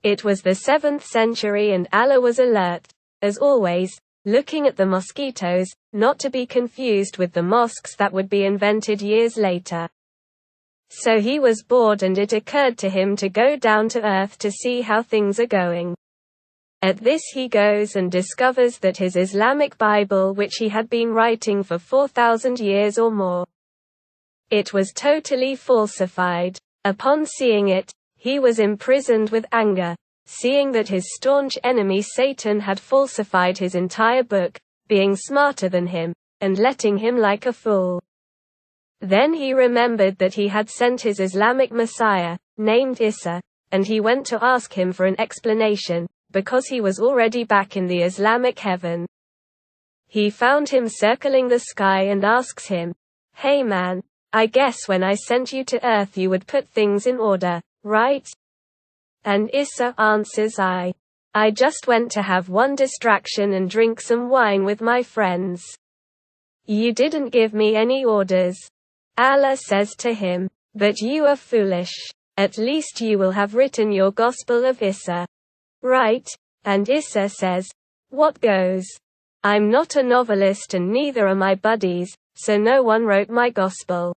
It was the 7th century and Allah was alert, as always, looking at the mosquitoes, not to be confused with the mosques that would be invented years later. So he was bored and it occurred to him to go down to earth to see how things are going. At this he goes and discovers that his Islamic Bible, which he had been writing for 4,000 years or more, it was totally falsified. Upon seeing it, he was imprisoned with anger, seeing that his staunch enemy Satan had falsified his entire book, being smarter than him, and letting him like a fool. Then he remembered that he had sent his Islamic Messiah, named Isa, and he went to ask him for an explanation, because he was already back in the Islamic heaven. He found him circling the sky and asks him, "Hey man, I guess when I sent you to earth you would put things in order, right?" And Isa answers, I just went to have one distraction and drink some wine with my friends. You didn't give me any orders. Allah says to him, "But you are foolish. At least you will have written your Gospel of Isa. Right?" And Isa says, "What goes? I'm not a novelist and neither are my buddies, so no one wrote my Gospel."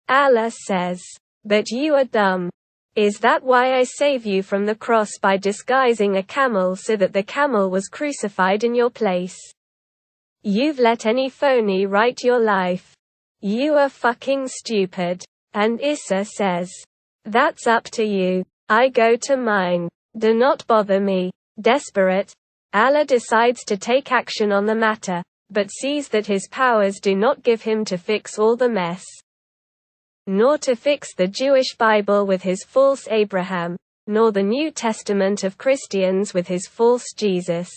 Allah says, "But you are dumb. Is that why I save you from the cross by disguising a camel so that the camel was crucified in your place? You've let any phony write your life. You are fucking stupid." And Isa says, "That's up to you. I go to mine. Do not bother me." Desperate, Allah decides to take action on the matter, but sees that his powers do not give him to fix all the mess, nor to fix the Jewish Bible with his false Abraham, nor the New Testament of Christians with his false Jesus.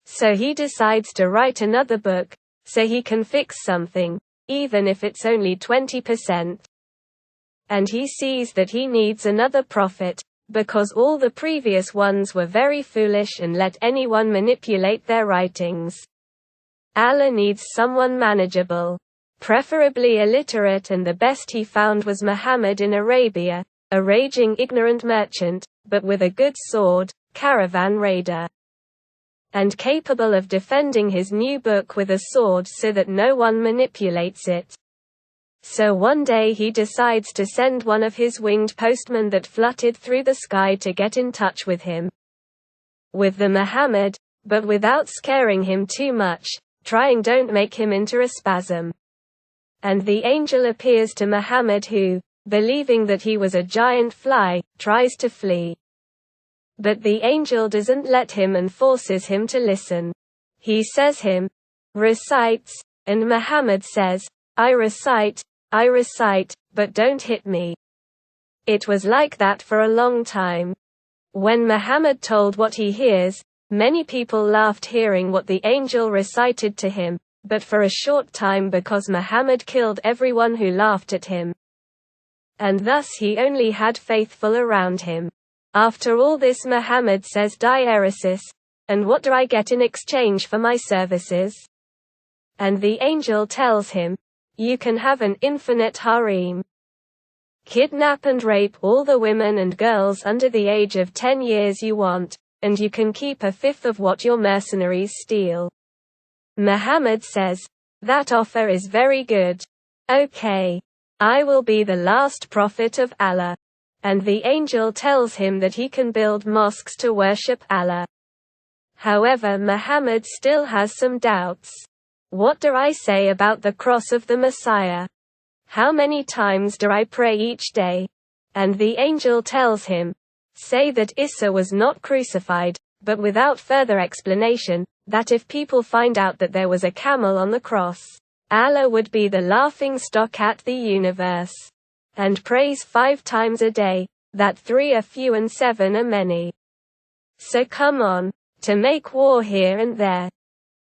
So he decides to write another book, so he can fix something, even if it's only 20%. And he sees that he needs another prophet, because all the previous ones were very foolish and let anyone manipulate their writings. Allah needs someone manageable, preferably illiterate, and the best he found was Muhammad in Arabia, a raging ignorant merchant, but with a good sword, caravan raider, and capable of defending his new book with a sword so that no one manipulates it. So one day he decides to send one of his winged postmen that fluttered through the sky to get in touch with him. With the Muhammad, but without scaring him too much, trying don't make him into a spasm. And the angel appears to Muhammad who, believing that he was a giant fly, tries to flee. But the angel doesn't let him and forces him to listen. He says him, "Recites," and Muhammad says, I recite, but don't hit me." It was like that for a long time. When Muhammad told what he hears, many people laughed hearing what the angel recited to him, but for a short time because Muhammad killed everyone who laughed at him. And thus he only had faithful around him. After all this Muhammad says diaeresis, "And what do I get in exchange for my services?" And the angel tells him, "You can have an infinite harem. Kidnap and rape all the women and girls under the age of 10 years you want, and you can keep a fifth of what your mercenaries steal." Muhammad says, "That offer is very good. Okay. I will be the last prophet of Allah." And the angel tells him that he can build mosques to worship Allah. However, Muhammad still has some doubts. What do I say about the cross of the Messiah? How many times do I pray each day? And the angel tells him, say that Isa was not crucified, but without further explanation, that if people find out that there was a camel on the cross, Allah would be the laughing stock at the universe. And prays 5 times a day, that 3 are few and 7 are many. So come on, to make war here and there,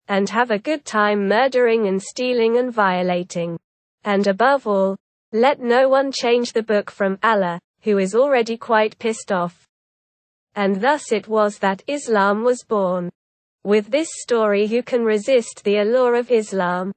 and have a good time murdering and stealing and violating. And above all, let no one change the book from Allah, who is already quite pissed off. And thus it was that Islam was born. With this story, who can resist the allure of Islam?